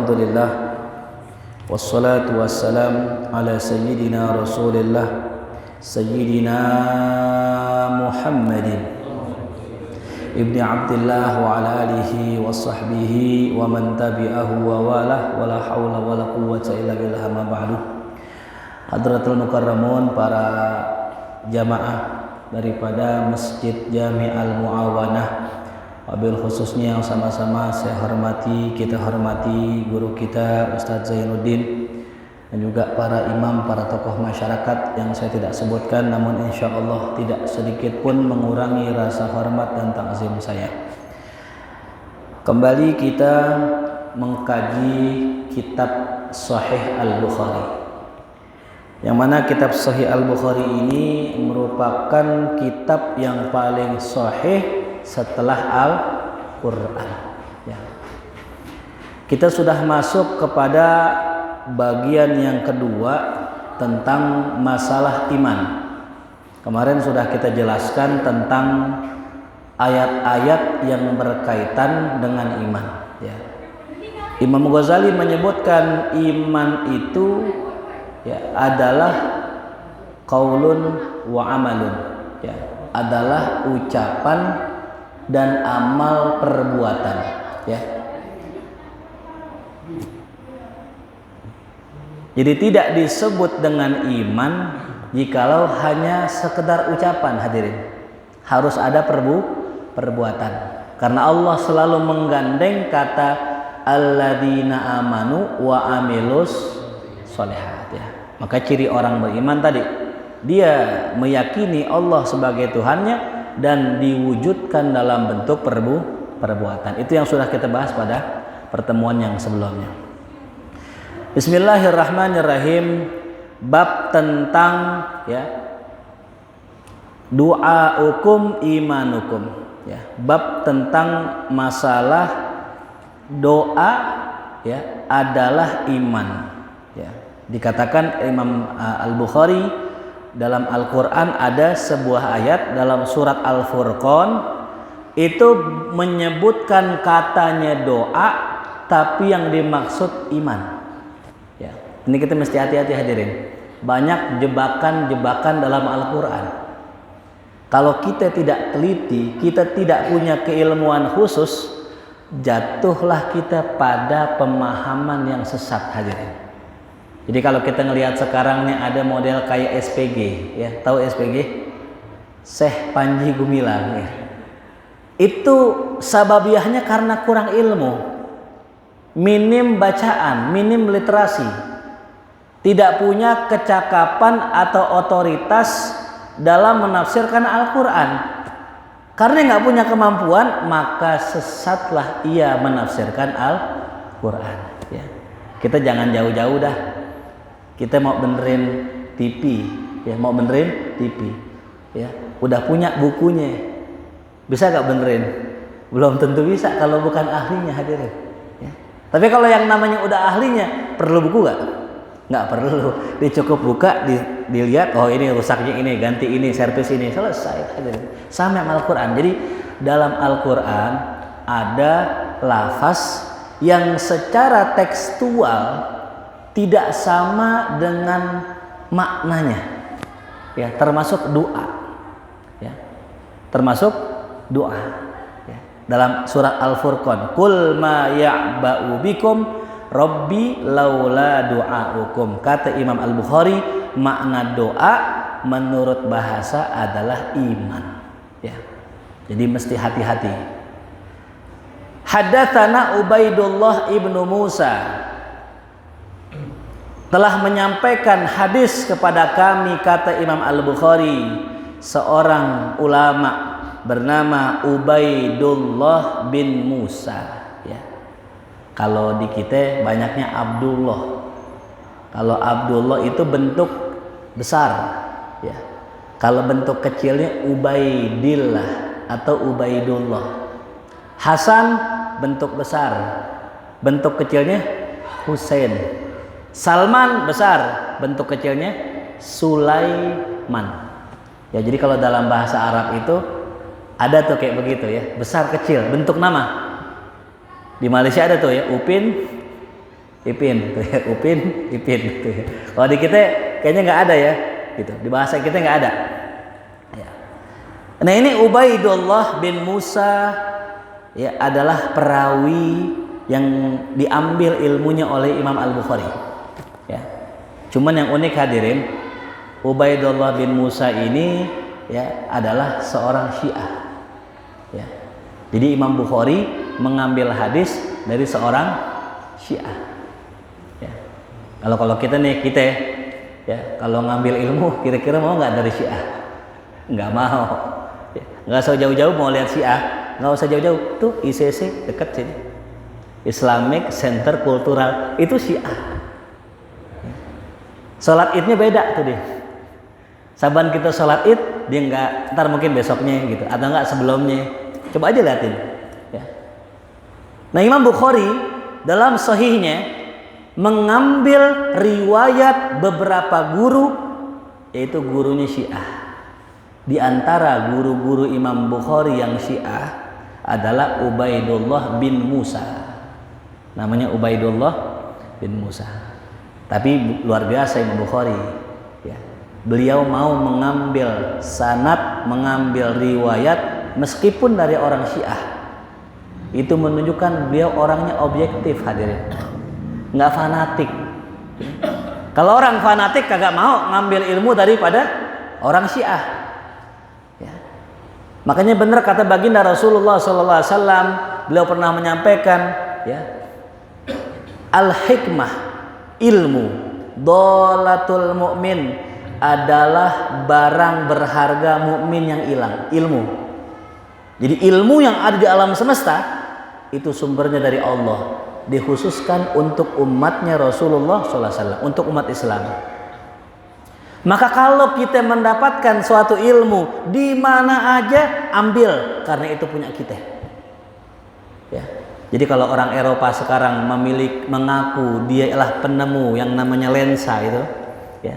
Alhamdulillah wassalatu wassalam ala sayyidina Rasulillah Sayyidina Muhammadin ibni Abdillah wa ala alihi wa sahbihi wa man tabi'ahu wa walah wa la hawla wa la quwwata illa billah ma ba'du. Hadratul mukarramun, para jamaah daripada Masjid Jami' Al-Mu'awanah, wabil khususnya yang sama-sama saya hormati, kita hormati guru kita Ustadz Zainuddin, dan juga para imam, para tokoh masyarakat yang saya tidak sebutkan, namun insya Allah tidak sedikit pun mengurangi rasa hormat dan takzim saya. Kembali kita mengkaji kitab Sahih Al-Bukhari, yang mana kitab Sahih Al-Bukhari ini merupakan kitab yang paling sahih setelah Al-Quran. Ya. Kita sudah masuk kepada bagian yang kedua tentang masalah iman. Kemarin sudah kita jelaskan tentang ayat-ayat yang berkaitan dengan iman. Ya. Imam Ghazali menyebutkan iman itu adalah qaulun wa amalun, adalah ucapan dan amal perbuatan. Jadi tidak disebut dengan iman jikalau hanya sekedar ucapan, hadirin. Harus ada perbuatan. Karena Allah selalu menggandeng kata alladzina amanu wa amilus sholihat. Maka ciri orang beriman tadi, dia meyakini Allah sebagai Tuhannya dan diwujudkan dalam bentuk perbuatan. Itu yang sudah kita bahas pada pertemuan yang sebelumnya. Bismillahirrahmanirrahim. Bab tentang du'aukum imanukum. Bab tentang masalah doa adalah iman. Dikatakan Imam Al-Bukhari dalam Al-Quran ada sebuah ayat dalam surat Al-Furqan itu menyebutkan katanya doa, tapi yang dimaksud iman. Ini kita mesti hati-hati, hadirin. Banyak jebakan-jebakan dalam Al-Quran. Kalau kita tidak teliti, kita tidak punya keilmuan khusus, jatuhlah kita pada pemahaman yang sesat, hadirin. Jadi kalau kita ngelihat sekarang nih ada model kayak SPG, tahu SPG? Syekh Panji Gumilang. Itu sababiahnya karena kurang ilmu, minim bacaan, minim literasi, tidak punya kecakapan atau otoritas dalam menafsirkan Al-Quran. Karena nggak punya kemampuan, maka sesatlah ia menafsirkan Al-Quran. Kita jangan jauh-jauh dah. Kita mau benerin TV, udah punya bukunya, bisa gak benerin? Belum tentu bisa kalau bukan ahlinya, hadirin. Tapi kalau yang namanya udah ahlinya, perlu buku gak? Nggak perlu, dicukup buka, dilihat, oh ini rusaknya ini, ganti ini, servis ini, selesai, hadirin. Sama sama Al-Quran. Jadi dalam Al-Quran ada lafaz yang secara tekstual tidak sama dengan maknanya, termasuk doa, termasuk doa. Dalam surat Al-Furqan, Qul ma ya'ba'u bikum Rabbi laula du'aukum. Kata Imam Al-Bukhari, makna doa menurut bahasa adalah iman. Jadi mesti hati-hati. Haddatsana Ubaidullah ibnu Musa telah menyampaikan hadis kepada kami, kata Imam Al-Bukhari, seorang ulama bernama Ubaidullah bin Musa. Kalau di kita banyaknya Abdullah. Kalau Abdullah itu bentuk besar, kalau bentuk kecilnya Ubaidillah atau Ubaidullah. Hasan bentuk besar, bentuk kecilnya Husain. Salman besar, bentuk kecilnya Sulaiman. Jadi kalau dalam bahasa Arab itu ada tuh kayak begitu, besar kecil bentuk nama. Di Malaysia ada tuh Upin, Ipin, tuh ya. Upin, Ipin, tuh ya. Kalau di kita kayaknya nggak ada ya, gitu. Di bahasa kita nggak ada. Ya. Nah ini Ubaidullah bin Musa ya adalah perawi yang diambil ilmunya oleh Imam Al-Bukhari. Ya. Cuman yang unik hadirin, Ubaidullah bin Musa ini ya adalah seorang Syiah. Ya. Jadi Imam Bukhari mengambil hadis dari seorang Syiah. Kalau kita ya kalau ngambil ilmu kira-kira mau nggak dari Syiah? Nggak mau. Ya, nggak usah jauh-jauh mau lihat Syiah, nggak usah jauh-jauh. Tuh ICC dekat sini, Islamic Center Kultural itu Syiah. Sholat idnya beda tuh dia. Saban kita sholat id dia nggak, ntar mungkin besoknya gitu, atau nggak sebelumnya. Coba aja liatin. Ya. Nah Imam Bukhari dalam sahihnya mengambil riwayat beberapa guru, yaitu gurunya Syiah. Di antara guru-guru Imam Bukhari yang Syiah adalah Ubaidullah bin Musa. Namanya Ubaidullah bin Musa. Tapi luar biasa Imam Bukhari. Ya. Beliau mau mengambil sanad, mengambil riwayat meskipun dari orang Syiah. Itu menunjukkan beliau orangnya objektif hadirin. Nggak fanatik. Kalau orang fanatik kagak mau ngambil ilmu daripada orang Syiah. Ya. Makanya benar kata baginda Rasulullah SAW, beliau pernah menyampaikan, ya, al-hikmah, ilmu, dolatul mu'min adalah barang berharga mukmin yang hilang. Ilmu. Jadi ilmu yang ada di alam semesta itu sumbernya dari Allah. Dikhususkan untuk umatnya Rasulullah SAW, untuk umat Islam. Maka kalau kita mendapatkan suatu ilmu di mana aja, ambil, karena itu punya kita. Ya. Jadi kalau orang Eropa sekarang mengaku dia adalah penemu yang namanya lensa itu, ya.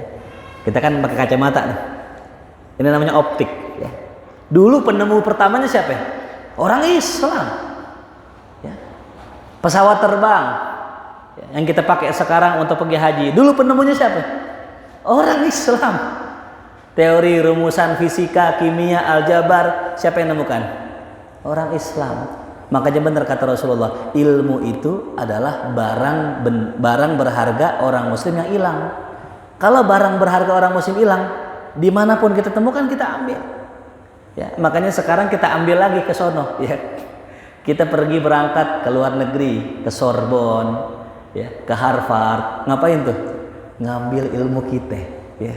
Kita kan pakai kacamata nih. Ini namanya optik. Ya. Dulu penemu pertamanya siapa? Orang Islam. Pesawat terbang yang kita pakai sekarang untuk pergi haji, dulu penemunya siapa? Orang Islam. Teori rumusan fisika, kimia, aljabar, siapa yang nemukan? Orang Islam. Makanya benar kata Rasulullah, ilmu itu adalah barang berharga orang muslim yang hilang. Kalau barang berharga orang muslim hilang, dimanapun kita temukan kita ambil. Ya, makanya sekarang kita ambil lagi ke sono. Ya. Kita pergi berangkat ke luar negeri, ke Sorbonne, ya, ke Harvard. Ngapain tuh? Ngambil ilmu kita, ya.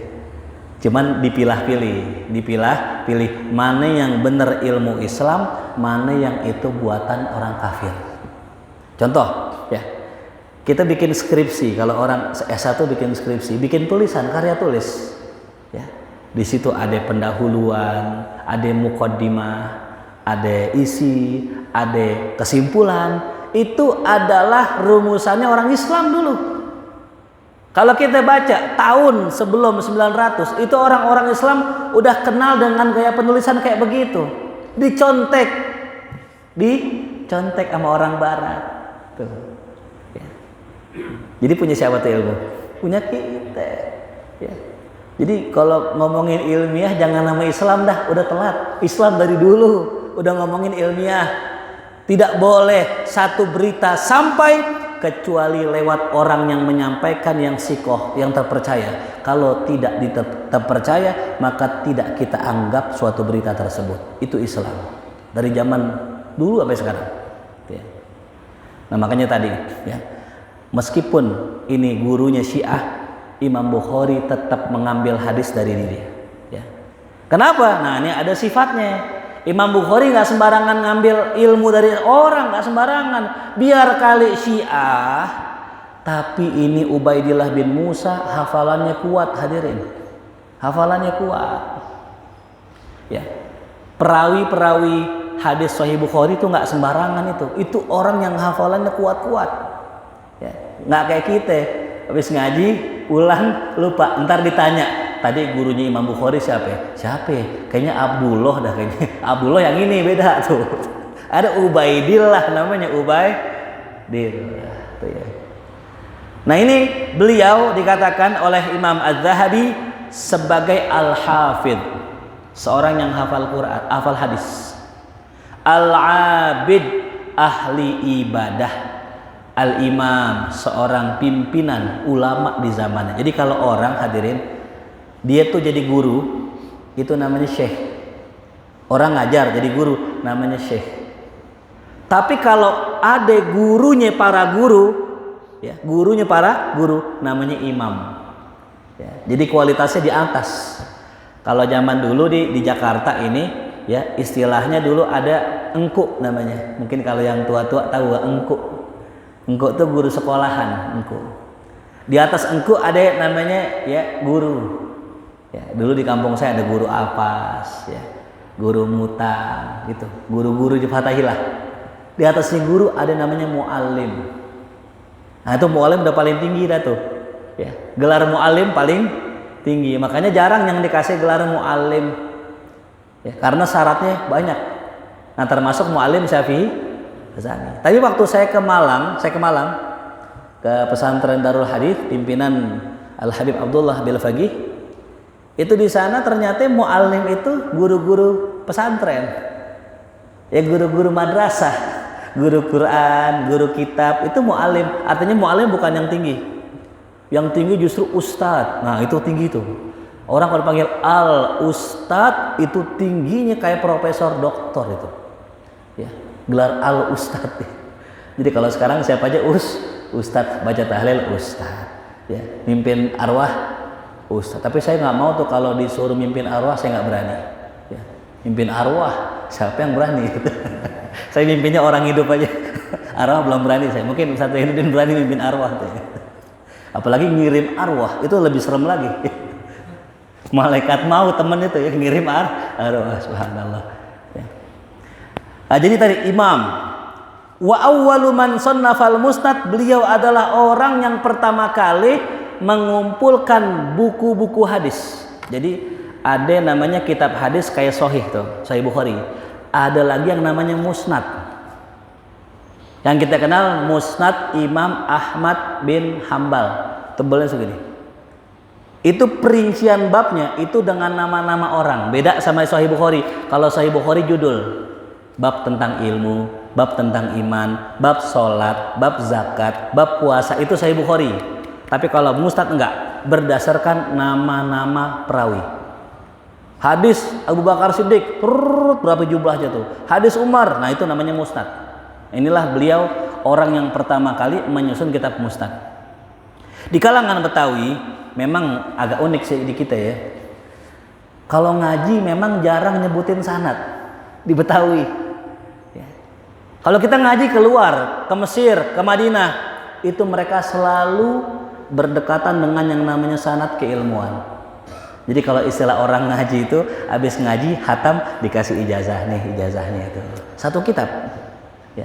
Cuman dipilah-pilih mana yang benar ilmu Islam, mana yang itu buatan orang kafir. Contoh, ya. Kita bikin skripsi, kalau orang S1 bikin skripsi, bikin tulisan, karya tulis. Ya. Di situ ada pendahuluan, ada muqaddimah, ada isi, ada kesimpulan. Itu adalah rumusannya orang Islam dulu. Kalau kita baca tahun sebelum 900, itu orang-orang Islam udah kenal dengan gaya penulisan kayak begitu. Dicontek sama orang Barat. Tuh. Ya. Jadi punya siapa tuh ilmu? Punya kita. Ya. Jadi kalau ngomongin ilmiah jangan nama Islam dah, udah telat. Islam dari dulu udah ngomongin ilmiah. Tidak boleh satu berita sampai kecuali lewat orang yang menyampaikan yang sikoh, yang terpercaya. Kalau tidak terpercaya, maka tidak kita anggap suatu berita tersebut. Itu Islam dari zaman dulu sampai sekarang. Ya. Nah makanya tadi, ya, meskipun ini gurunya Syiah, Imam Bukhari tetap mengambil hadis dari dia. Ya. Kenapa? Nah ini ada sifatnya. Imam Bukhari nggak sembarangan ngambil ilmu dari orang, nggak sembarangan. Biar kali Syiah, tapi ini Ubaidillah bin Musa hafalannya kuat hadirin, hafalannya kuat. Ya, perawi hadis Sahih Bukhari itu nggak sembarangan itu orang yang hafalannya kuat-kuat. Ya, nggak kayak kita, habis ngaji pulang lupa, ntar ditanya. Tadi gurunya Imam Bukhari siapa? Kayaknya Abdullah dah kayaknya. Abdullah yang ini beda tuh. Ada Ubaidillah namanya Ubaidillah tuh ya. Nah ini beliau dikatakan oleh Imam Az-Zahabi sebagai al-hafidh, seorang yang hafal Quran, hafal hadis. Al-abid, ahli ibadah. Al-imam, seorang pimpinan ulama di zamannya. Jadi kalau orang hadirin, dia tuh jadi guru, itu namanya syekh. Orang ngajar jadi guru, namanya syekh. Tapi kalau ada gurunya para guru, ya, gurunya para guru, namanya imam. Ya, jadi kualitasnya di atas. Kalau zaman dulu di Jakarta ini, ya istilahnya dulu ada engku namanya. Mungkin kalau yang tua-tua tahu gak engku. Engku itu guru sekolahan, engku. Di atas engku ada namanya ya guru. Ya, dulu di kampung saya ada guru alpas, ya, guru mutam, gitu. Guru-guru di Fathahilah. Di atasnya guru ada namanya muallim. Nah itu muallim udah paling tinggi dah tuh. Ya, gelar muallim paling tinggi. Makanya jarang yang dikasih gelar muallim. Ya, karena syaratnya banyak. Nah termasuk muallim Syafi'i. Tapi waktu saya ke Malang ke pesantren Darul Hadits pimpinan Al Habib Abdullah Bil Faqih, itu di sana ternyata muallim itu guru-guru pesantren, ya guru-guru madrasah, guru Quran, guru kitab, itu muallim. Artinya muallim bukan yang tinggi, yang tinggi justru ustadz. Nah itu tinggi tuh. Orang kalau panggil al ustadz itu tingginya kayak profesor doktor itu, ya. Gelar al ustadz. Jadi kalau sekarang siapa aja ustadz, baca tahlil ustadz, ya mimpin arwah ustadz. Tapi saya nggak mau tuh kalau disuruh mimpin arwah, saya nggak berani. Ya, mimpin arwah siapa yang berani? Saya mimpinnya orang hidup aja. Arwah belum berani saya. Mungkin Ustaz Zainuddin berani mimpin arwah tuh. Apalagi ngirim arwah itu lebih serem lagi. Malaikat mau temen itu ya ngirim arwah, subhanallah. Nah, jadi tadi imam wa awwalu man sannafal musnad, beliau adalah orang yang pertama kali mengumpulkan buku-buku hadis. Jadi ada namanya kitab hadis kayak Sahih tuh, Sahih Bukhari. Ada lagi yang namanya musnad. Yang kita kenal musnad Imam Ahmad bin Hambal, tebalnya segini. Itu perincian babnya itu dengan nama-nama orang. Beda sama Sahih Bukhari. Kalau Sahih Bukhari judul bab tentang ilmu, bab tentang iman, bab sholat, bab zakat, bab puasa, itu Sahih Bukhari. Tapi kalau musnad enggak, berdasarkan nama-nama perawi. Hadis Abu Bakar Siddiq, berapa jumlahnya tuh? Hadis Umar, nah itu namanya musnad. Inilah beliau orang yang pertama kali menyusun kitab musnad. Di kalangan Betawi memang agak unik sih di kita ya. Kalau ngaji memang jarang nyebutin sanad di Betawi. Kalau kita ngaji keluar ke Mesir, ke Madinah, itu mereka selalu berdekatan dengan yang namanya sanad keilmuan. Jadi kalau istilah orang ngaji itu, habis ngaji hatam dikasih ijazah nih, ijazahnya itu satu kitab. Ya.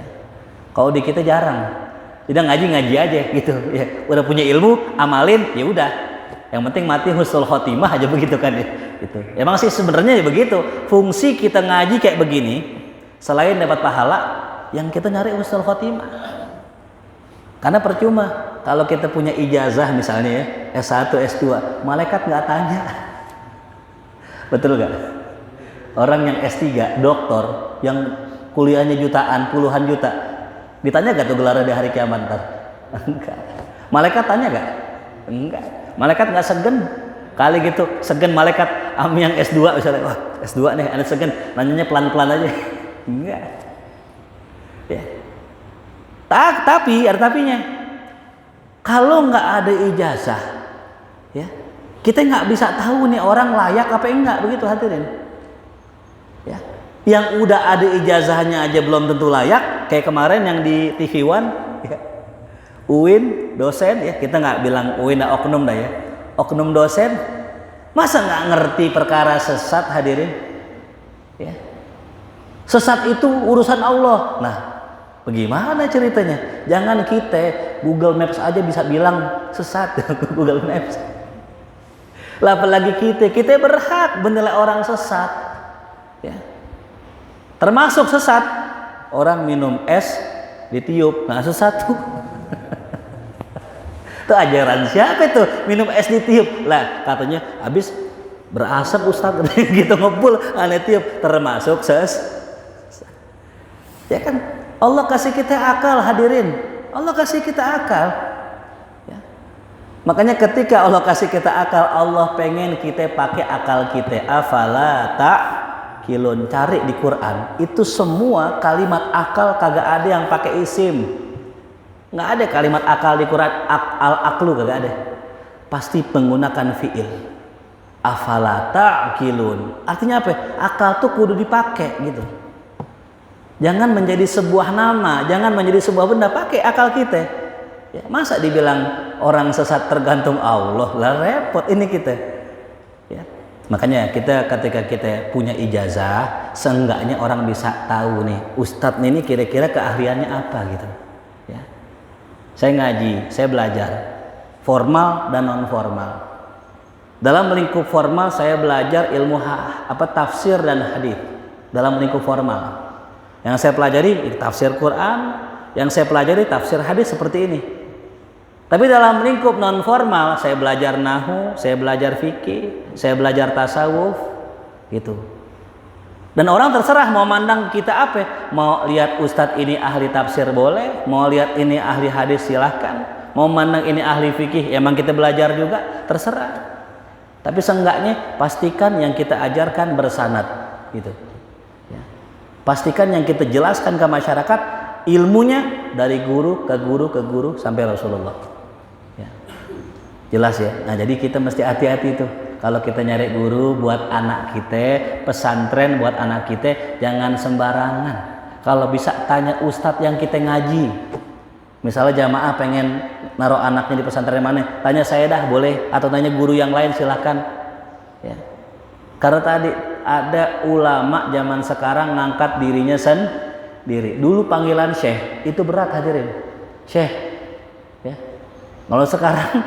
Kalau di kita jarang, tidak ngaji aja gitu. Ya. Udah punya ilmu, amalin, ya udah. Yang penting mati husnul khotimah aja begitu kan ya. Gitu. Emang sih sebenarnya ya begitu. Fungsi kita ngaji kayak begini, selain dapat pahala, yang kita nyari husnul khotimah. Karena percuma kalau kita punya ijazah misalnya ya, S1, S2, malaikat nggak tanya. Betul nggak? Orang yang S3, doktor, yang kuliahnya jutaan, puluhan juta, ditanya nggak tuh gelarnya di hari kiamat ntar? Enggak. Malaikat tanya nggak? Enggak. Malaikat nggak segen. Kali gitu, segen malaikat ami yang S2 misalnya, wah S2 nih, ada segen, nanyanya pelan-pelan aja. Enggak. Ya. Tapi ada tapinya. Kalau nggak ada ijazah, ya kita nggak bisa tahu nih orang layak apa enggak, begitu hadirin. Ya. Yang udah ada ijazahnya aja belum tentu layak, kayak kemarin yang di TV One, ya. UIN dosen, ya kita nggak bilang UIN oknum dah ya, oknum dosen, masa nggak ngerti perkara sesat hadirin? Ya. Sesat itu urusan Allah. Nah, bagaimana ceritanya? Jangan kita Google Maps aja bisa bilang sesat. Google Maps. Lah apalagi kita berhak menilai orang sesat. Ya. Termasuk sesat orang minum es ditiup, nah sesat tuh. Itu ajaran siapa itu? Minum es ditiup. Lah katanya habis berasap Ustaz gitu ngebul aneh tiup termasuk ya kan Allah kasih kita akal hadirin. Allah kasih kita akal. Ya. Makanya ketika Allah kasih kita akal, Allah pengen kita pakai akal kita. Afala ta'qilun. Cari di Quran itu semua kalimat akal kagak ada yang pakai isim. Nggak ada kalimat akal di Quran. Al-aqlu kagak ada. Pasti menggunakan fiil. Afala ta'qilun. Artinya apa? Akal tuh kudu dipakai gitu. Jangan menjadi sebuah nama, jangan menjadi sebuah benda, pakai akal kita. Ya, masa dibilang orang sesat tergantung Allah, lah repot ini kita. Ya. Makanya kita ketika kita punya ijazah, seenggaknya orang bisa tahu nih, ustadz ini kira-kira keahliannya apa gitu. Ya. Saya ngaji, saya belajar formal dan non formal. Dalam lingkup formal saya belajar ilmu tafsir dan hadis dalam lingkup formal. Yang saya pelajari tafsir Quran, yang saya pelajari tafsir hadis seperti ini. Tapi dalam lingkup non formal saya belajar nahwu, saya belajar fikih, saya belajar tasawuf gitu. Dan orang terserah mau mandang kita apa, mau lihat ustadz ini ahli tafsir boleh, mau lihat ini ahli hadis silahkan, mau mandang ini ahli fikih, emang kita belajar juga terserah. Tapi seenggaknya pastikan yang kita ajarkan bersanad gitu. Pastikan yang kita jelaskan ke masyarakat ilmunya dari guru ke guru ke guru sampai Rasulullah. Ya. Jelas ya. Nah jadi kita mesti hati-hati tuh. Kalau kita nyari guru buat anak kita, pesantren buat anak kita, jangan sembarangan. Kalau bisa tanya ustadz yang kita ngaji. Misalnya jamaah pengen naruh anaknya di pesantren mana, tanya saya dah boleh, atau tanya guru yang lain silahkan. Ya. Karena tadi ada ulama zaman sekarang ngangkat dirinya sendiri. Dulu panggilan syekh itu berat hadirin. Syekh. Ya. Kalau sekarang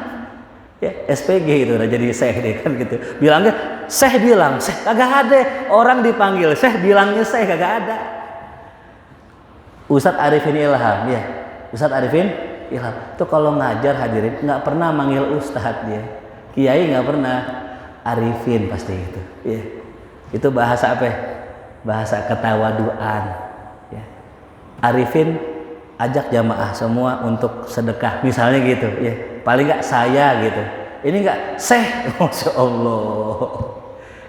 ya SPG itu udah jadi syekh deh kan gitu. Bilangnya syekh bilang, syekh kagak ada orang dipanggil syekh bilangnya syekh kagak ada. Ustadz Arifin Ilham ya. Ustadz Arifin Ilham. Itu kalau ngajar hadirin nggak pernah manggil ustadz dia. Kiai nggak pernah. Arifin pasti itu. Ya. Itu bahasa apa? Bahasa ketawaduan. Ya. Arifin ajak jamaah semua untuk sedekah, misalnya gitu. Ya. Paling nggak saya gitu. Ini nggak syekh, masya Allah.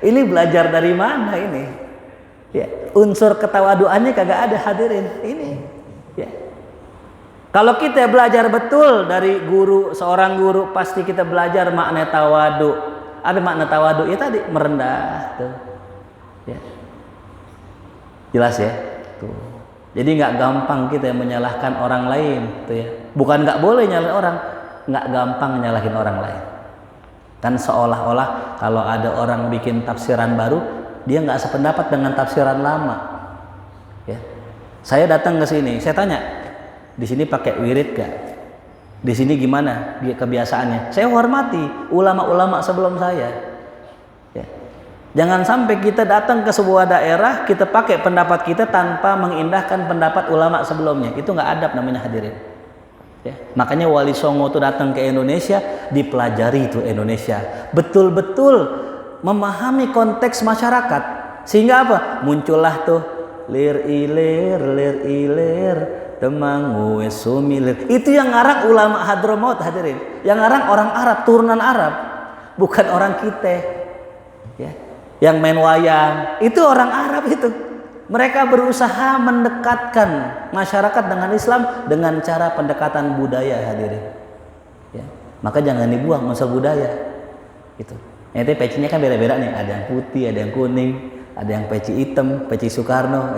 Ini belajar dari mana ini? Ya. Unsur ketawaduannya kagak ada hadirin. Ini. Ya. Kalau kita belajar betul dari guru, seorang guru pasti kita belajar makna tawadu. Apa makna tawadu? Ya tadi merendah tuh. Ya. Jelas ya? Tuh. Jadi nggak gampang kita menyalahkan orang lain tuh ya. Bukan nggak boleh nyalahin orang, nggak gampang nyalahin orang lain. Kan seolah-olah kalau ada orang bikin tafsiran baru, dia nggak sependapat dengan tafsiran lama. Ya. Saya datang ke sini, saya tanya, di sini pakai wirid gak? Di sini gimana dia kebiasaannya? Saya hormati ulama-ulama sebelum saya. Ya. Jangan sampai kita datang ke sebuah daerah kita pakai pendapat kita tanpa mengindahkan pendapat ulama sebelumnya. Itu nggak adab namanya hadirin. Ya. Makanya Wali Songo itu datang ke Indonesia, dipelajari itu Indonesia. Betul-betul memahami konteks masyarakat. Sehingga apa? Muncullah tuh lir ilir. Temang sumilir. Itu yang ngarang ulama Hadramaut hadirin. Yang ngarang orang Arab, turunan Arab, bukan orang kita. Ya. Yang main wayang itu orang Arab itu. Mereka berusaha mendekatkan masyarakat dengan Islam dengan cara pendekatan budaya hadirin. Ya. Maka jangan dibuang unsur budaya. Itu. Nanti pecinya kan beda-beda nih. Ada yang putih, ada yang kuning, ada yang peci hitam, peci Soekarno.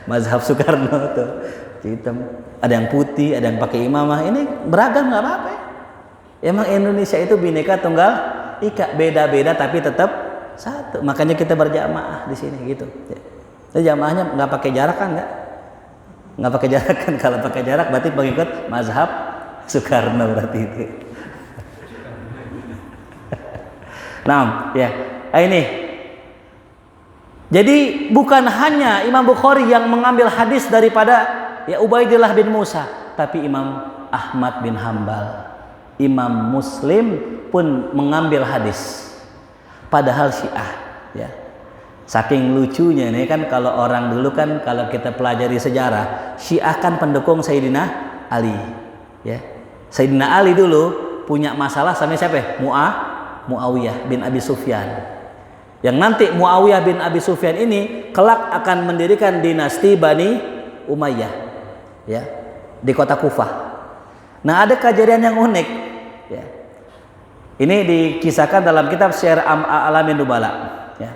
Mazhab Soekarno tuh hitam, ada yang putih, ada yang pakai imamah. Ini beragam nggak apa-apa. Emang Indonesia itu bineka tunggal ika, beda-beda tapi tetap satu. Makanya kita berjamaah di sini gitu. Jadi jamaahnya nggak pakai jarak kan nggak pakai jarak kan? Kalau pakai jarak berarti pengikut mazhab Soekarno berarti itu. Nah, ya ini. Jadi bukan hanya Imam Bukhari yang mengambil hadis daripada ya Ubaidillah bin Musa, tapi Imam Ahmad bin Hambal. Imam Muslim pun mengambil hadis. Padahal Syiah, ya. Saking lucunya nih kan, kalau orang dulu kan, kalau kita pelajari sejarah, Syiah kan pendukung Sayyidina Ali, ya. Sayyidina Ali dulu punya masalah sama siapa? Muawiyah bin Abi Sufyan. Yang nanti Muawiyah bin Abi Sufyan ini kelak akan mendirikan dinasti Bani Umayyah, ya, di kota Kufah. Nah, ada kejadian yang unik, ya. Ini dikisahkan dalam kitab Syiar A'lamin Nubala, ya.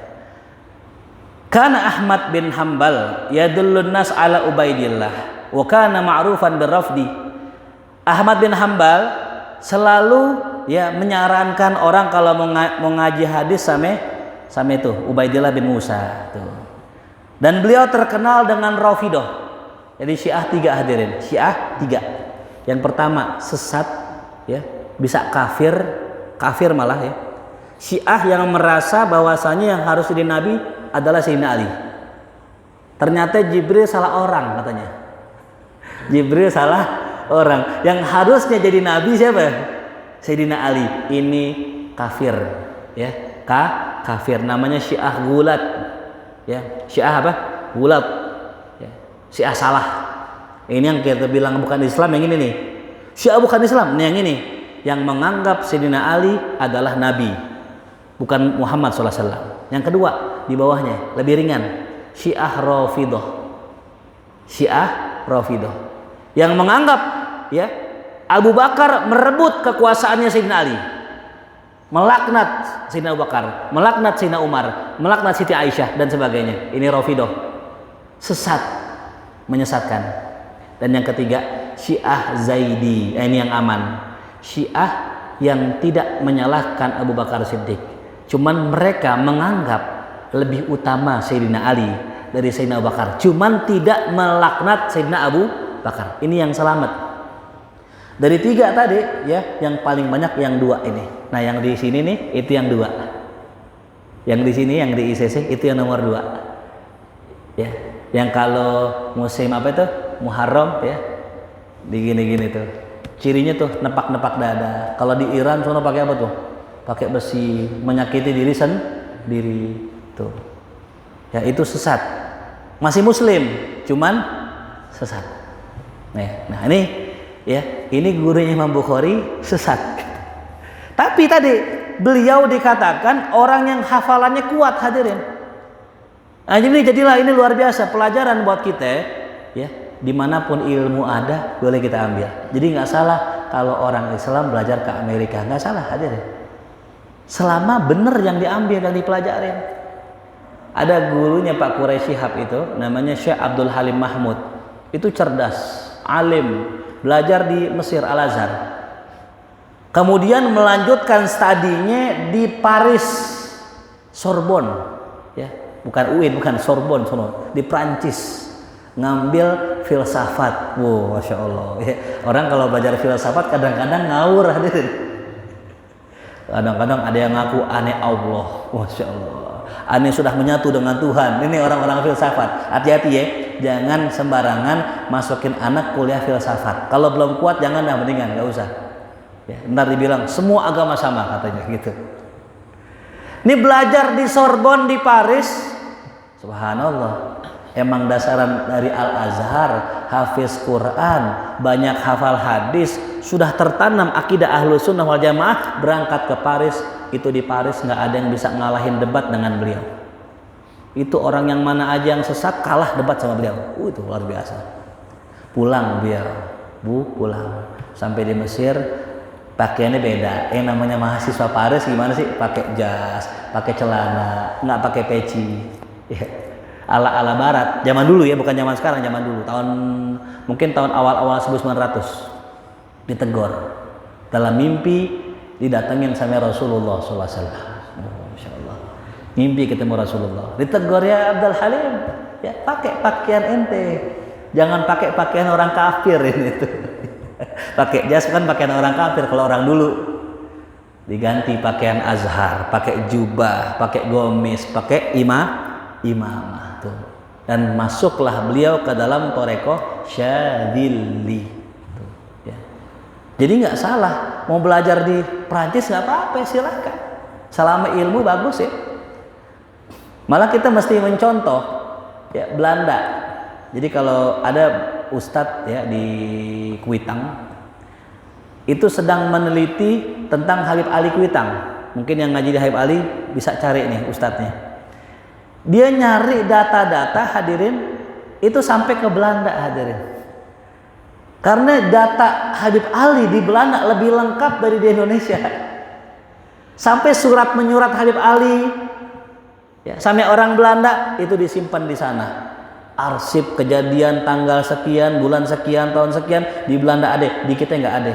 Kana Ahmad bin Hambal yadullun nas ala Ubaidillah wa kana ma'rufan birrafdi. Ahmad bin Hambal selalu, ya, menyarankan orang kalau mau ngaji hadis sama itu Ubaidillah bin Musa tuh. Dan beliau terkenal dengan Rafidah. Jadi Syiah 3 hadirin, Syiah 3. Yang pertama sesat, ya, bisa kafir malah, ya. Syiah yang merasa bahwasanya yang harus jadi nabi adalah Sayyidina Ali. Ternyata Jibril salah orang katanya. Jibril salah orang. Yang harusnya jadi nabi siapa? Sayyidina Ali. Ini kafir, ya. Kafir, namanya Syiah Gulat, ya. Syiah apa? Gulat, ya. Syiah salah. Ini yang kita bilang bukan Islam, yang ini nih. Syiah bukan Islam, nih yang ini, yang menganggap Sayyidina Ali adalah nabi, bukan Muhammad SAW. Yang kedua di bawahnya lebih ringan, Syiah Rafidah. Syiah Rafidah yang menganggap, ya, Abu Bakar merebut kekuasaannya Sayyidina Ali, melaknat Sayyidina Abu Bakar, melaknat Sayyidina Umar, melaknat Siti Aisyah dan sebagainya. Ini Rafidah, sesat, menyesatkan. Dan yang ketiga Syiah Zaidi, ini yang aman, Syiah yang tidak menyalahkan Abu Bakar Siddiq, cuman mereka menganggap lebih utama Sayyidina Ali dari Sayyidina Abu Bakar, cuman tidak melaknat Sayyidina Abu Bakar. Ini yang selamat. Dari 3 tadi, ya, yang paling banyak yang 2 ini. Nah, yang di sini nih itu yang 2. Yang di sini, yang di ICC itu yang nomor 2. Ya, yang kalau musim apa itu? Muharram, ya. Di gini-gini tuh. Cirinya tuh nepak-nepak dada. Kalau di Iran sono pakai apa tuh? Pakai besi, menyakiti diri sendiri tuh. Ya, itu sesat. Masih muslim, cuman sesat. Nah, ini, ya, ini gurunya Imam Bukhari sesat. Tapi tadi beliau dikatakan orang yang hafalannya kuat, hadirin. Nah, jadilah ini luar biasa pelajaran buat kita, ya. Dimanapun ilmu ada boleh kita ambil. Jadi nggak salah kalau orang Islam belajar ke Amerika, nggak salah, hadirin. Selama benar yang diambil dan dipelajarin. Ada gurunya Pak Quraisy Shihab itu, namanya Syekh Abdul Halim Mahmud. Itu cerdas, alim, belajar di Mesir Al-Azhar. Kemudian melanjutkan studinya di Paris, Sorbonne, ya, bukan UIN, bukan Sorbonne, di Prancis. Ngambil filsafat. Wow, Masya Allah, ya. Orang kalau belajar filsafat kadang-kadang ngawur, hadirin. Kadang-kadang ada yang ngaku aneh Allah. Masya Allah, aneh sudah menyatu dengan Tuhan. Ini orang-orang filsafat. Hati-hati, ya, jangan sembarangan masukin anak kuliah filsafat. Kalau belum kuat jangan, mendingan nggak usah, ya. Ntar dibilang semua agama sama katanya gitu. Ini belajar di Sorbonne di Paris, subhanallah. Emang dasaran dari Al-Azhar, hafiz Quran, banyak hafal hadis, sudah tertanam akidah Ahlus Sunnah wal Jamaah. Berangkat ke Paris, itu di Paris nggak ada yang bisa ngalahin debat dengan beliau. Itu orang yang mana aja yang sesat kalah debat sama beliau. Itu luar biasa. Pulang beliau, pulang sampai di Mesir, pakaiannya beda. Yang namanya mahasiswa Paris gimana sih? Pakai jas, pakai celana, nggak pakai peci. Ya. Ala barat, zaman dulu, ya, bukan zaman sekarang, zaman dulu, mungkin tahun awal-awal 1900. Ditegur dalam mimpi, didatengin sama Rasulullah SAW. Masya Allah, mimpi ketemu Rasulullah, ditegur, ya Abdul Halim, ya, pakai pakaian ente, jangan pakai pakaian orang kafir ini tuh. Pakai jas kan pakaian orang kafir kalau orang dulu. Diganti pakaian Azhar, pakai jubah, pakai gomis, pakai imamah. Dan masuklah beliau ke dalam Thariqah Syadzili, ya. Jadi nggak salah mau belajar di Prancis, nggak apa-apa, silakan. Selama ilmu bagus ya. Malah kita mesti mencontoh ya Belanda. Jadi kalau ada ustadz ya di Kuitang itu sedang meneliti tentang Habib Ali Kuitang. Mungkin yang ngaji di Habib Ali bisa cari nih ustadznya. Dia nyari data-data hadirin itu sampai ke Belanda hadirin. Karena data Habib Ali di Belanda lebih lengkap dari di Indonesia. Sampai surat menyurat Habib Ali ya, sampai orang Belanda itu disimpan di sana. Arsip kejadian tanggal sekian, bulan sekian, tahun sekian di Belanda ada, di kita nggak ada.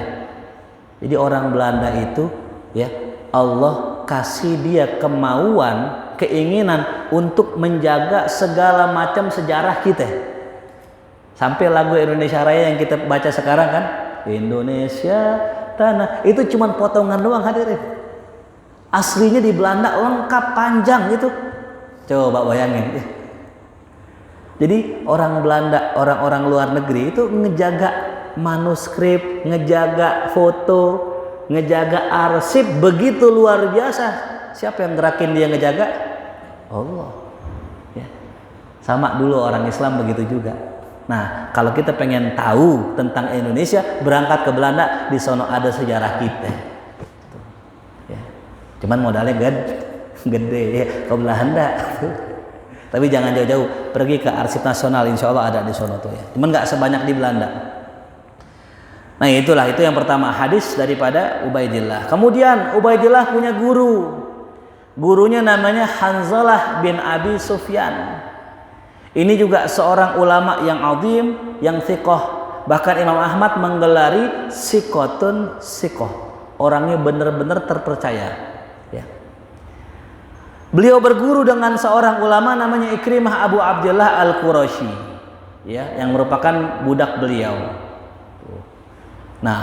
Jadi orang Belanda itu ya Allah kasih dia kemauan, keinginan untuk menjaga segala macam sejarah kita. Sampai lagu Indonesia Raya yang kita baca sekarang kan, Indonesia tanah, itu cuma potongan doang hadirin. Aslinya di Belanda lengkap panjang gitu. Coba bayangin. Jadi orang Belanda, orang-orang luar negeri itu ngejaga manuskrip, ngejaga foto, ngejaga arsip begitu luar biasa. Siapa yang gerakin dia ngejaga? Allah. Ya. Sama dulu orang Islam begitu juga. Nah, kalau kita pengen tahu tentang Indonesia, berangkat ke Belanda, di sono ada sejarah kita. Ya. Cuman modalnya gede ya, ke Belanda. Tapi jangan jauh-jauh, pergi ke Arsip Nasional, insya Allah ada di sono tuh ya. Cuman nggak sebanyak di Belanda. Nah itulah, itu yang pertama, hadis daripada Ubaidillah. Kemudian Ubaidillah punya guru. Gurunya namanya Hanzalah bin Abi Sufyan. Ini juga seorang ulama yang azim, yang thiqah. Bahkan Imam Ahmad menggelari sikotun sikoh. Orangnya benar-benar terpercaya. Ya. Beliau berguru dengan seorang ulama namanya Ikrimah Abu Abdullah Al-Qurashi. Ya, yang merupakan budak beliau. Nah,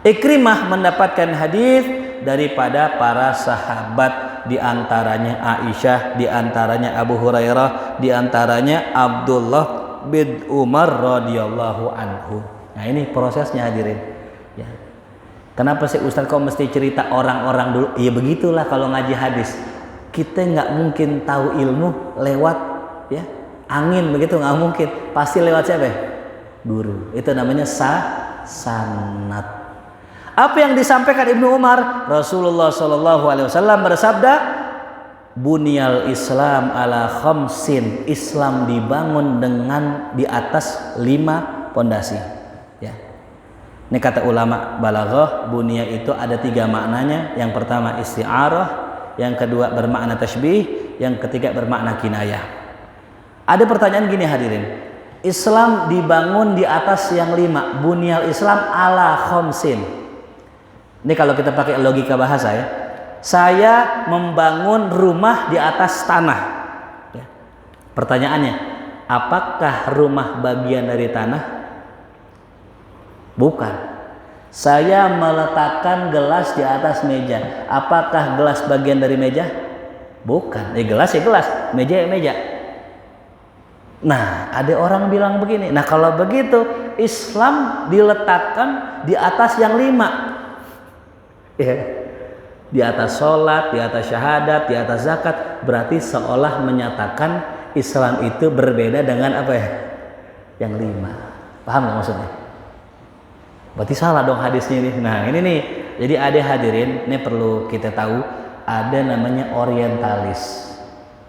Ikrimah mendapatkan hadis daripada para sahabat, di antaranya Aisyah, di antaranya Abu Hurairah, di antaranya Abdullah bin Umar radhiyallahu anhu. Nah, ini prosesnya hadirin. Ya. Kenapa sih Ustaz kok mesti cerita orang-orang dulu? Ya begitulah kalau ngaji hadis. Kita nggak mungkin tahu ilmu lewat ya angin begitu, nggak mungkin. Pasti lewat siapa? Guru. Itu namanya sanad. Apa yang disampaikan Ibnu Umar? Rasulullah SAW bersabda, Bunyal Islam ala khamsin. Islam dibangun dengan di atas 5 pondasi. Ya. Ini kata ulama balaghah, bunya itu ada 3 maknanya. Yang pertama isti'arah, yang kedua bermakna tasybih, yang ketiga bermakna kinayah. Ada pertanyaan gini hadirin. Islam dibangun di atas yang 5. Bunyal Islam ala khamsin. Ini kalau kita pakai logika bahasa ya. Saya membangun rumah di atas tanah. Ya. Pertanyaannya, apakah rumah bagian dari tanah? Bukan. Saya meletakkan gelas di atas meja. Apakah gelas bagian dari meja? Bukan. Gelas ya gelas, meja ya meja. Nah, ada orang bilang begini. Nah, kalau begitu Islam diletakkan di atas yang 5. Ya. Di atas sholat, di atas syahadat, di atas zakat, berarti seolah menyatakan Islam itu berbeda dengan apa ya? Yang 5. Paham nggak maksudnya? Berarti salah dong hadisnya ini. Nah ini nih, jadi ada hadirin, ini perlu kita tahu, ada namanya orientalis.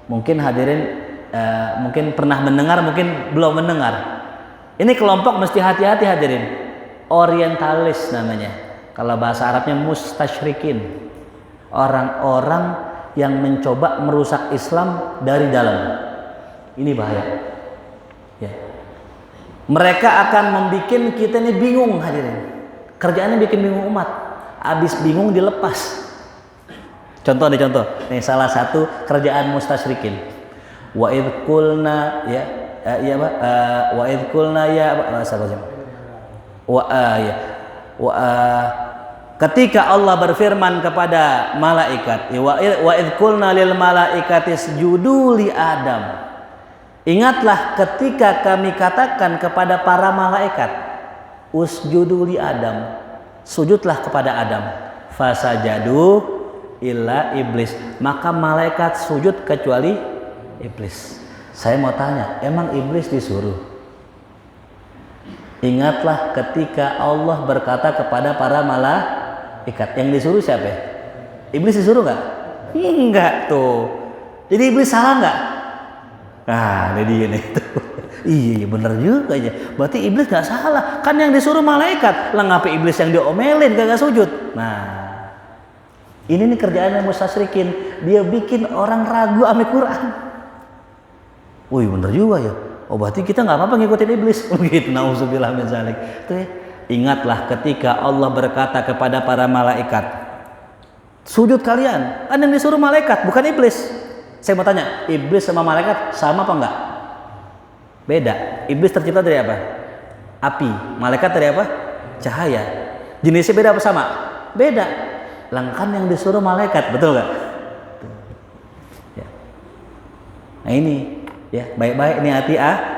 Mungkin hadirin mungkin pernah mendengar, mungkin belum mendengar. Ini kelompok mesti hati-hati hadirin. Orientalis namanya. Kalau bahasa Arabnya mustasyrikin, orang-orang yang mencoba merusak Islam dari dalam. Ini bahaya. Ya. Mereka akan membuat kita ini bingung hadirin. Kerjaannya bikin bingung umat. Abis bingung dilepas. Contoh nih contoh. Nih salah satu kerjaan mustasyrikin. Wa idh qulna ya ya wa idh qulna ya ketika Allah berfirman kepada malaikat, wa idh qulna lil malaikati isjudu li Adam. Ingatlah ketika kami katakan kepada para malaikat, usjudu li Adam, sujudlah kepada Adam. Fasajadu illa iblis. Maka malaikat sujud kecuali iblis. Saya mau tanya, emang iblis disuruh? Ingatlah ketika Allah berkata kepada para malaikat. Yang disuruh siapa? Iblis disuruh nggak? Enggak tuh. Jadi iblis salah nggak? Nah, ini dia nih tuh. Iya bener juga ya. Berarti iblis gak salah. Kan yang disuruh malaikat. Lah ngapa iblis yang diomelin kagak sujud? Nah, ini nih kerjaannya mustasyrikin. Dia bikin orang ragu sama Quran. Wih bener juga ya. Oh berarti kita gak apa-apa ngikutin iblis. Begitu. Nauzubillah min dzalik. Tuh ya. Ingatlah ketika Allah berkata kepada para malaikat, sujud kalian. Kan yang disuruh malaikat bukan iblis. Saya mau tanya, iblis sama malaikat sama apa enggak? Beda. Iblis tercipta dari apa? Api. Malaikat dari apa? Cahaya. Jenisnya beda apa sama? Beda. Langkan yang disuruh malaikat, betul nggak? Ya. Nah ini, ya baik-baik nih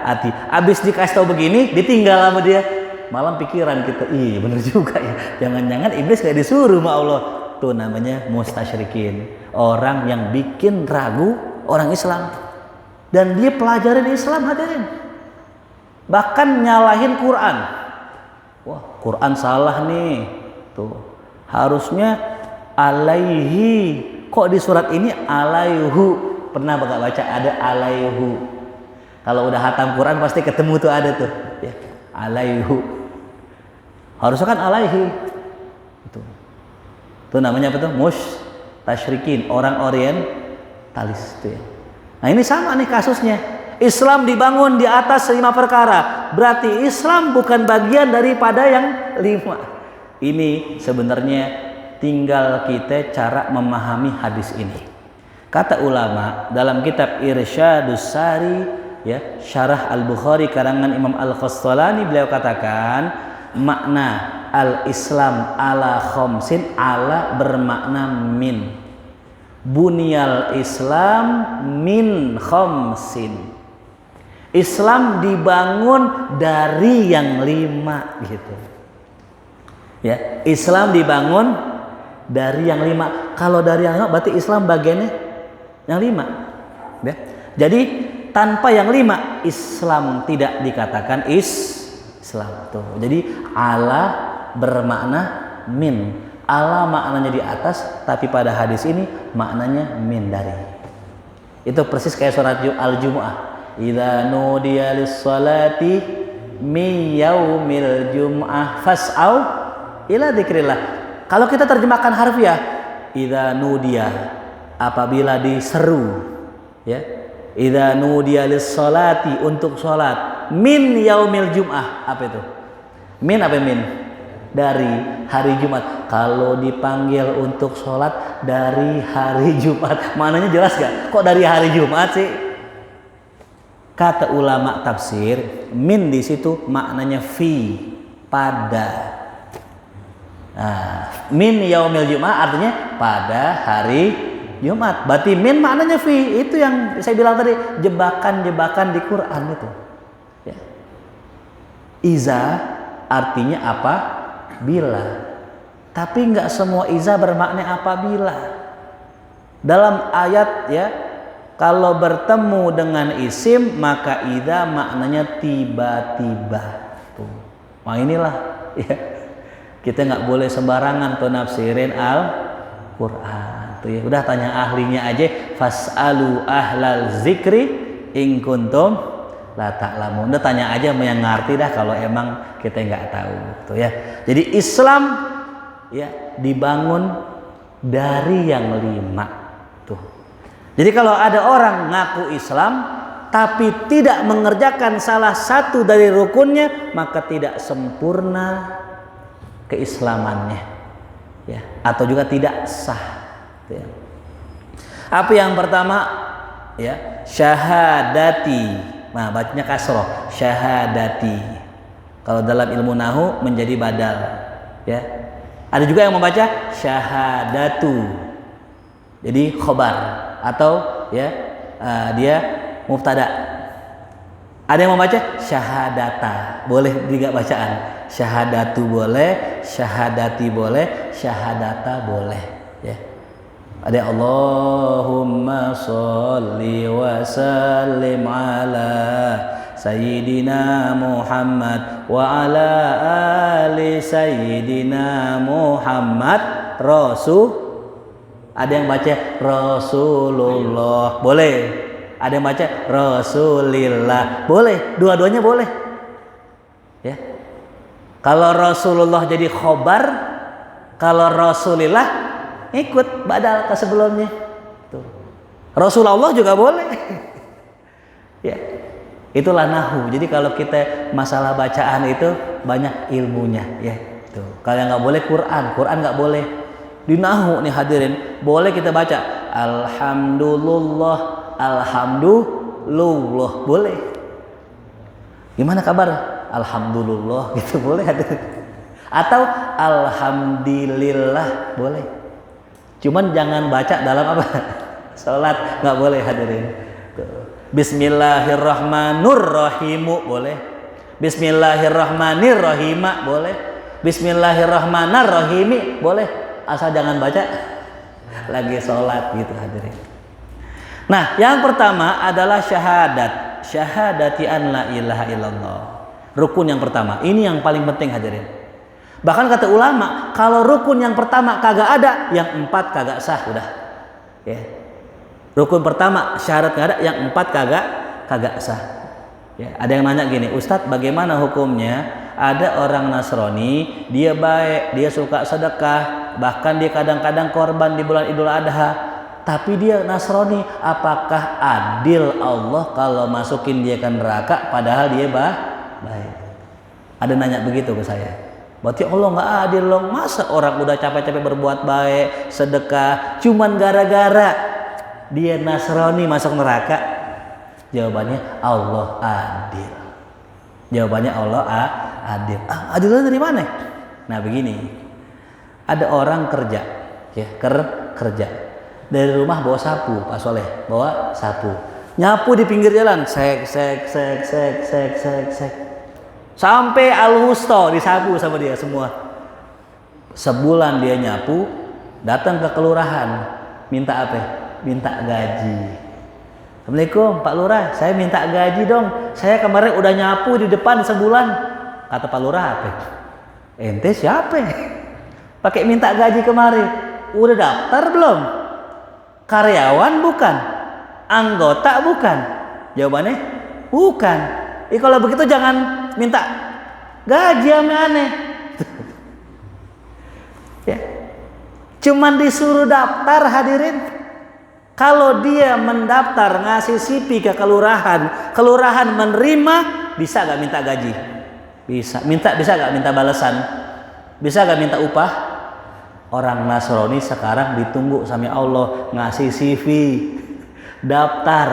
hati. Abis dikasih tahu begini, ditinggal sama dia. Malam pikiran kita, iya bener juga ya. Jangan-jangan iblis kayak disuruh sama Allah. Tuh namanya mustasyrikin. Orang yang bikin ragu orang Islam. Dan dia pelajarin Islam hadirin. Bahkan nyalahin Quran. Wah, Quran salah nih. Tuh. Harusnya alaihi. Kok di surat ini alaihu? Pernah enggak baca ada alaihu? Kalau udah hatam Quran pasti ketemu tuh ada tuh, ya. Alaihu. Harusnya kan alaihi. Itu namanya apa tuh? Mustasyrikin, orang orientalis tuh ya. Nah ini sama nih kasusnya. Islam dibangun di atas 5 perkara. Berarti Islam bukan bagian daripada yang 5. Ini sebenarnya tinggal kita cara memahami hadis ini. Kata ulama dalam kitab Irsyadus Sari, ya, Syarah Al-Bukhari karangan Imam Al-Khastalani, beliau katakan makna al-Islam ala khamsin, ala bermakna min. Bunyal Islam min khamsin. Islam dibangun dari yang 5 gitu. Ya, Islam dibangun dari yang 5. Kalau dari yang 5 berarti Islam bagiannya yang 5. Ya. Jadi tanpa yang 5 Islam tidak dikatakan Islam tuh. Jadi ala bermakna min. Allah maknanya di atas, tapi pada hadis ini maknanya min dari. Itu persis kayak surat Al-Jumu'ah. Idza nudiya lis-salati min yaumil jum'ah fas'au ila dzikrillah. Kalau kita terjemahkan harfiah, idza nudiya, apabila diseru, ya. Idza nudiya lis-salati, untuk salat, min yaumil jum'ah. Apa itu? Min apa min? Dari hari Jumat. Kalau dipanggil untuk sholat dari hari Jumat, maknanya jelas gak? Kok dari hari Jumat sih? Kata ulama tafsir, min di situ maknanya fi, pada. Nah, min yaumil Jumat artinya pada hari Jumat. Berarti min maknanya fi. Itu yang saya bilang tadi, jebakan-jebakan di Quran itu. Ya. Iza artinya apa? Bila. Tapi nggak semua iza bermakna apabila. Dalam ayat ya, kalau bertemu dengan isim maka iza maknanya tiba-tiba. Tuh. Nah inilah ya. Kita nggak boleh sembarangan tuh nafsirin Al-Qur'an. Tuh ya, udah tanya ahlinya aja, fas'alu ahlal zikri in kuntum la ta'lamun. Udah tanya aja sama yang ngerti dah kalau emang kita nggak tahu tuh ya. Jadi Islam ya dibangun dari yang 5 tuh. Jadi kalau ada orang ngaku Islam tapi tidak mengerjakan salah satu dari rukunnya, maka tidak sempurna keislamannya ya, atau juga tidak sah ya. Apa yang pertama ya? Syahadati. Nah, bacanya kasroh, syahadati. Kalau dalam ilmu nahu menjadi badal, ya. Ada juga yang membaca syahadatu. Jadi khobar atau ya dia mubtada. Ada yang membaca syahadata, boleh juga bacaan. Syahadatu boleh, syahadati boleh, syahadata boleh. Ya. Ada Allahumma sholli wa sallim ala Sayyidina Muhammad wa ala ali Sayyidina Muhammad Ada yang baca Rasulullah, boleh. Ada yang baca Rasulillah, boleh. Dua-duanya boleh. Ya. Kalau Rasulullah jadi khobar, kalau Rasulillah ikut badal ke sebelumnya. Tuh. Rasulullah juga boleh. Ya. Itulah nahu. Jadi kalau kita masalah bacaan itu banyak ilmunya, ya. Tuh. Kalau yang nggak boleh Quran nggak boleh. Di nahu nih hadirin, boleh kita baca alhamdulillah, alhamdulillah, boleh. Gimana kabar? Alhamdulillah, gitu boleh hadirin. Atau alhamdulillah, boleh. Cuman jangan baca dalam apa? Salat, nggak boleh hadirin. Tuh. Bismillahirrahmanirrahim, boleh. Bismillahirrahmanirrahim, boleh. Bismillahirrahmanirrahim, boleh. Asal jangan baca lagi sholat gitu hadirin. Nah, yang pertama adalah syahadat. Syahadati an la ilaha illallah. Rukun yang pertama. Ini yang paling penting hadirin. Bahkan kata ulama, kalau rukun yang pertama kagak ada, yang 4 kagak sah udah. Ya. Rukun pertama syahadat nggak ada, yang 4 kagak sah. Ya, ada yang nanya gini, Ustadz bagaimana hukumnya? Ada orang Nasrani, dia baik, dia suka sedekah, bahkan dia kadang-kadang korban di bulan Idul Adha. Tapi dia Nasrani, apakah adil Allah kalau masukin dia ke neraka padahal dia baik? Ada nanya begitu ke saya. Berarti Allah nggak adil loh. Masa orang udah capek-capek berbuat baik, sedekah, cuman gara-gara dia Nasrani masuk neraka? Jawabannya Allah adil. Jawabannya Allah adil. Adilnya dari mana? Nah begini, ada orang kerja, ya kerja dari rumah bawa sapu, Pak Soleh bawa sapu, nyapu di pinggir jalan, sek, sampai al-wusta disapu sama dia semua. Sebulan dia nyapu, datang ke kelurahan, minta apa? Minta gaji. Assalamualaikum Pak Lurah, saya minta gaji dong. Saya kemarin udah nyapu di depan sebulan. Kata Pak Lurah apa? Ente siapa? Pakai minta gaji kemarin. Udah daftar belum? Karyawan bukan? Anggota bukan? Jawabannya bukan. Kalau begitu jangan minta gaji aneh. Ya. Cuman disuruh daftar hadirin. Kalau dia mendaftar ngasih CV ke kelurahan menerima, bisa gak minta gaji? Bisa. Bisa gak minta balasan? Bisa gak minta upah? Orang Nasrani sekarang ditunggu sama Allah ngasih CV, daftar.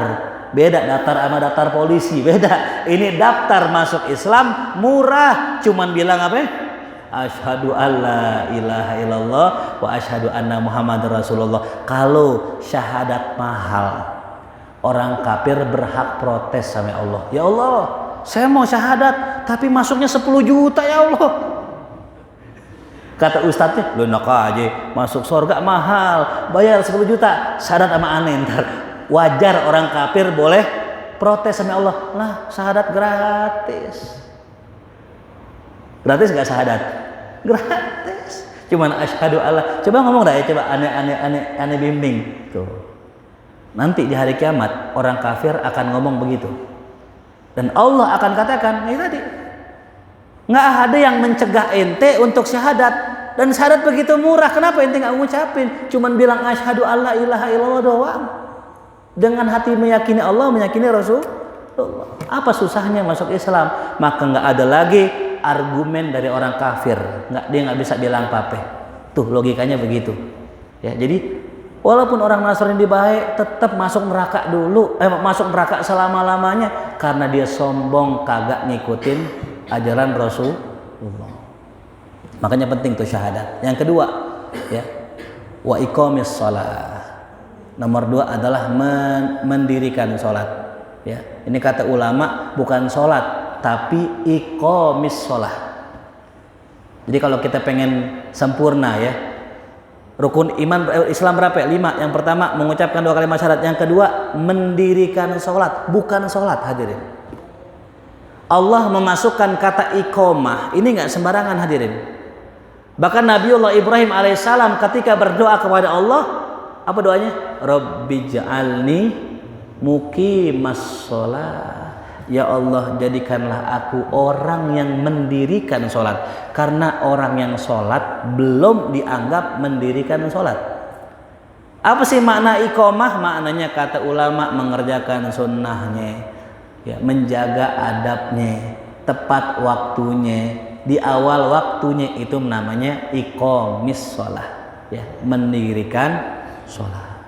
Beda daftar sama daftar polisi, beda. Ini daftar masuk Islam murah, cuman bilang apa? Asyhadu alla ilaha illallah wa asyhadu anna Muhammadar Rasulullah. Kalau syahadat mahal, orang kafir berhak protes sama Allah. Ya Allah, saya mau syahadat tapi masuknya 10 juta ya Allah. Kata ustadznya, lu enak aja, masuk surga mahal, bayar 10 juta, syahadat sama aneh ntar. Wajar orang kafir boleh protes sama Allah. Lah, syahadat gratis. Gratis gak syahadat? Gratis. Cuman asyhadu Allah. Coba ngomong dah ya, coba aneh bimbing. Tuh. Nanti di hari kiamat orang kafir akan ngomong begitu. Dan Allah akan katakan, ini tadi. Nggak ada yang mencegah ente untuk syahadat. Dan syahadat begitu murah, kenapa ente nggak ngucapin? Cuman bilang asyhadu alla ilaha illallah doang. Dengan hati meyakini Allah, meyakini Rasulullah. Apa susahnya masuk Islam? Maka nggak ada lagi argumen dari orang kafir, dia nggak bisa bilang apa-apa. Tuh logikanya begitu. Ya, jadi walaupun orang Nasrani baik, tetap masuk neraka dulu, masuk neraka selama-lamanya karena dia sombong kagak ngikutin ajaran Rasulullah. Makanya penting tuh syahadat. Yang kedua, ya, wa iqamis shalah. Nomor 2 adalah mendirikan sholat. Ya, ini kata ulama bukan sholat tapi iqamis sholah. Jadi kalau kita pengen sempurna ya, rukun iman Islam berapa? 5. Yang pertama mengucapkan 2 kalimat syahadat. Yang kedua mendirikan sholat, bukan sholat hadirin. Allah memasukkan kata iqamah ini nggak sembarangan hadirin. Bahkan Nabiullah Ibrahim alaihissalam ketika berdoa kepada Allah, apa doanya? Rabbi ja'alni muqimas sholat. Ya Allah, jadikanlah aku orang yang mendirikan sholat. Karena orang yang sholat belum dianggap mendirikan sholat. Apa sih makna iqamah? Maknanya kata ulama mengerjakan sunnahnya, ya, menjaga adabnya, tepat waktunya, di awal waktunya, itu namanya iqamis sholat, ya, mendirikan sholat.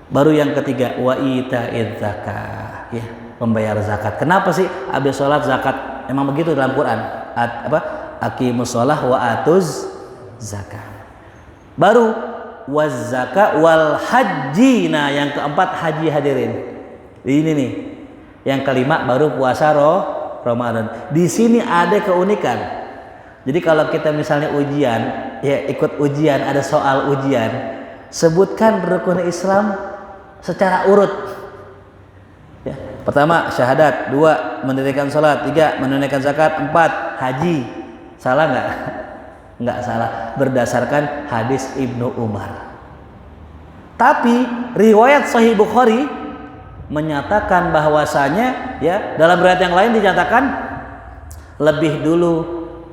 Baru yang ketiga wa ita'iz zakah, ya, membayar zakat. Kenapa sih habis sholat zakat? Emang begitu dalam Quran. Aqimus sholah wa atuz zakat. Baru waz zakat wal haji. Nah yang keempat haji hadirin. Ini nih. Yang kelima baru puasa Ramadan. Di sini ada keunikan. Jadi kalau kita misalnya ujian, ya ikut ujian, ada soal ujian, sebutkan rukun Islam secara urut. Ya, pertama syahadat, 2 mendirikan sholat, 3 menunaikan zakat, 4 haji. Salah nggak? Nggak salah, berdasarkan hadis Ibnu Umar. Tapi riwayat Sahih Bukhari menyatakan bahwasanya, ya, dalam riwayat yang lain dinyatakan lebih dulu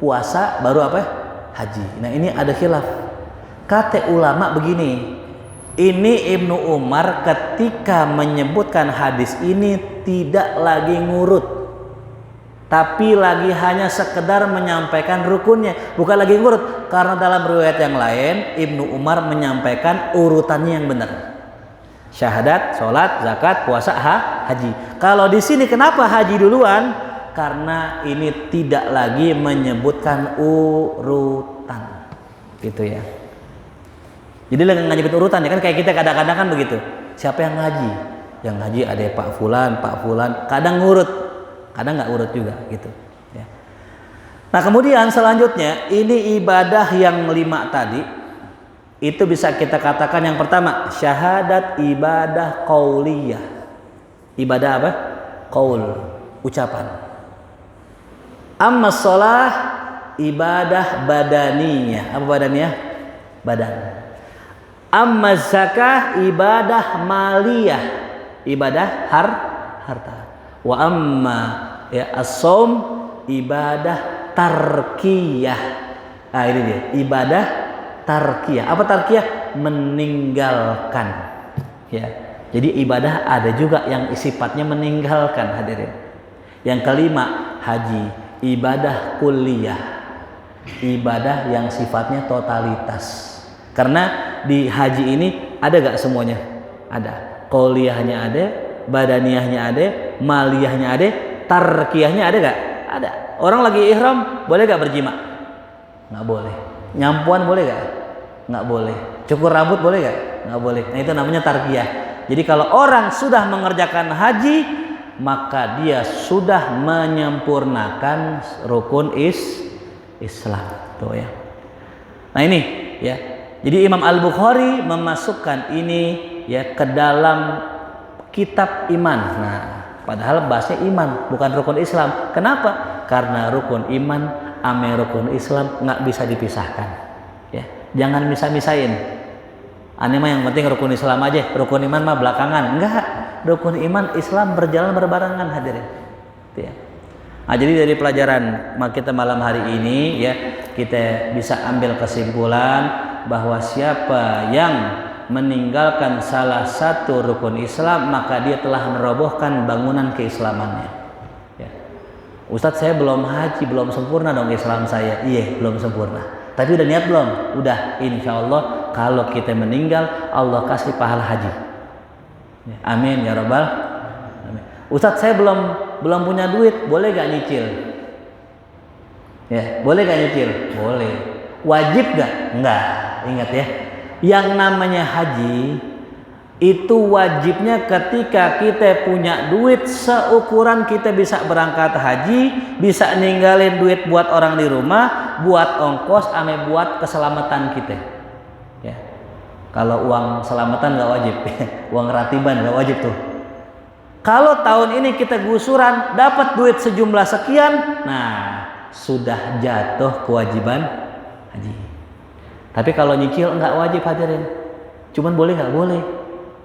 puasa baru apa? Haji. Nah ini ada khilaf. Kata ulama begini. Ini Ibnu Umar ketika menyebutkan hadis ini tidak lagi ngurut, tapi lagi hanya sekedar menyampaikan rukunnya, bukan lagi ngurut. Karena dalam riwayat yang lain Ibnu Umar menyampaikan urutannya yang benar. Syahadat, sholat, zakat, puasa, haji. Kalau di sini kenapa haji duluan? Karena ini tidak lagi menyebutkan urutan, gitu ya. Jadi lagi nyebut urutan ya kan, kayak kita kadang-kadang kan begitu. Siapa yang ngaji? Yang ngaji ada Pak Fulan, kadang ngurut, kadang nggak urut juga gitu. Ya. Nah kemudian selanjutnya ini ibadah yang 5 tadi itu bisa kita katakan yang pertama syahadat ibadah qauliyah. Ibadah apa? Qaul, ucapan. Amma sholah ibadah badaniyah. Apa badaniyah? Badan. Amma zakah ibadah maliyah, ibadah harta. Wa amma ya as-shaum ibadah tarkiyah. Nah ini dia, ibadah tarkiyah. Apa tarkiyah? Meninggalkan. Ya. Jadi ibadah ada juga yang sifatnya meninggalkan hadirin. Yang kelima haji, ibadah kulliyah. Ibadah yang sifatnya totalitas. Karena di haji ini ada gak semuanya? Ada. Qauliyahnya ada, badaniyahnya ada, maliyahnya ada, tarkiyahnya ada gak? Ada. Orang lagi ihram boleh gak berjima? Nggak boleh. Nyampuan boleh gak? Nggak boleh. Cukur rambut boleh gak? Nggak boleh. Nah itu namanya tarkiyah. Jadi kalau orang sudah mengerjakan haji, maka dia sudah menyempurnakan rukun Islam. Tuh ya. Nah ini ya. Jadi Imam Al-Bukhari memasukkan ini ya ke dalam kitab iman. Nah, padahal bahasnya iman, bukan rukun Islam. Kenapa? Karena rukun iman ame rukun Islam nggak bisa dipisahkan. Ya, jangan misah-misahin. Aneh mah yang penting rukun Islam aja, rukun iman mah belakangan. Enggak, rukun iman Islam berjalan berbarengan hadirin. Itu ya. Nah, jadi dari pelajaran kita malam hari ini ya kita bisa ambil kesimpulan bahwa siapa yang meninggalkan salah satu rukun Islam maka dia telah merobohkan bangunan keislamannya. Ya. Ustadz saya belum haji, belum sempurna dong Islam saya. Iya belum sempurna. Tapi udah niat belum? Udah. Insya Allah kalau kita meninggal Allah kasih pahala haji. Ya. Amin ya robbal. Amin. Ustadz saya belum punya duit, boleh gak nyicil? Ya, boleh gak nyicil? Boleh. Wajib gak? Enggak. Ingat ya, yang namanya haji itu wajibnya ketika kita punya duit seukuran kita bisa berangkat haji, bisa ninggalin duit buat orang di rumah, buat ongkos ame buat keselamatan kita. Ya. Kalau uang selamatan nggak wajib, uang ratiban nggak wajib tuh. Kalau tahun ini kita gusuran dapat duit sejumlah sekian, nah sudah jatuh kewajiban haji. Tapi kalau nyicil nggak wajib hadirin. Cuman boleh nggak boleh.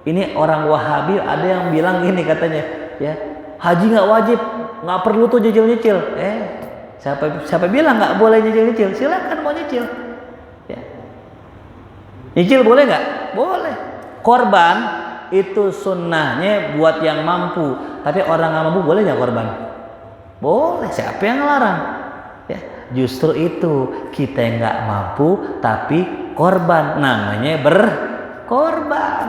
Ini orang Wahabi ada yang bilang gini katanya, ya haji nggak wajib, nggak perlu tuh nyicil-nyicil. Siapa bilang nggak boleh nyicil-nyicil? Silakan mau nyicil. Ya. Nyicil boleh nggak? Boleh. Korban itu sunnahnya buat yang mampu, tapi orang nggak mampu boleh nggak korban? Boleh. Siapa yang ngelarang? Ya, justru itu kita nggak mampu tapi korban, namanya berkorban.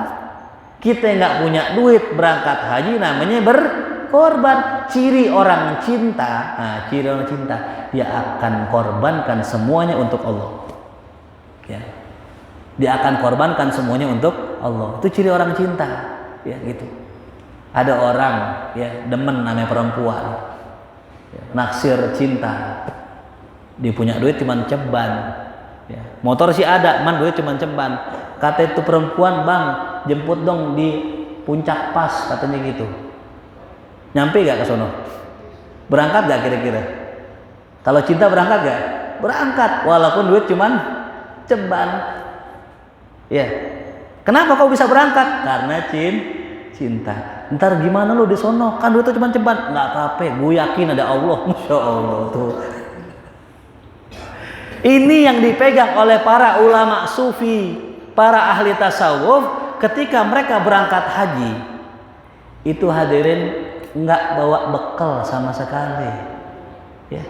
Kita nggak punya duit berangkat haji, namanya berkorban. Ciri orang cinta, ciri orang cinta, dia akan korbankan semuanya untuk Allah. Ya. Dia akan korbankan semuanya untuk Allah. Itu ciri orang cinta, ya gitu. Ada orang ya demen namanya perempuan, ya, naksir cinta. Dia punya duit cuman ceban, ya. Motor sih ada, man duit cuman ceban. Kata itu perempuan, bang jemput dong di puncak pas, katanya gitu. Nyampe gak ke sono? Berangkat gak kira-kira? Kalau cinta berangkat gak? Berangkat, walaupun duit cuman ceban. Ya, kenapa kau bisa berangkat? Karena cinta. Ntar gimana lu di sono? Kan duitnya cuma ceban. Nggak apa-apa, gue yakin ada Allah. Masya Allah tuh. Ini yang dipegang oleh para ulama sufi, para ahli tasawuf, ketika mereka berangkat haji, itu hadirin nggak bawa bekal sama sekali. Ya.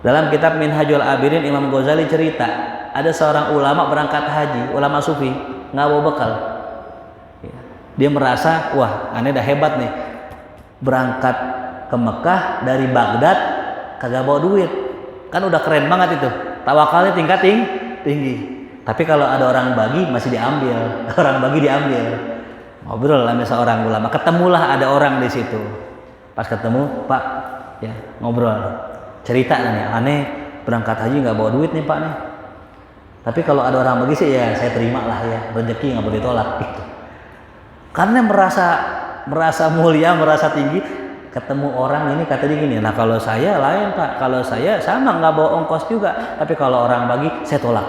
Dalam kitab Minhajul Abidin Imam Ghazali cerita, ada seorang ulama berangkat haji, ulama sufi, nggak bawa bekal. Ya. Dia merasa, wah, aneh dah hebat nih, berangkat ke Mekah dari Baghdad, kagak bawa duit, kan udah keren banget itu, tawakalnya tingkat tinggi. Tapi kalau ada orang bagi masih diambil, orang bagi diambil. Ngobrol sama seorang ulama, ketemulah ada orang di situ. Pas ketemu, Pak, ya ngobrol, cerita nih, aneh berangkat haji nggak bawa duit nih Pak nih. Tapi kalau ada orang bagi sih ya saya terima lah ya, rezeki nggak boleh tolak gitu. Karena merasa mulia, merasa tinggi, ketemu orang ini katanya gini, nah kalau saya lain Pak, kalau saya sama nggak bawa ongkos juga, tapi kalau orang bagi saya tolak.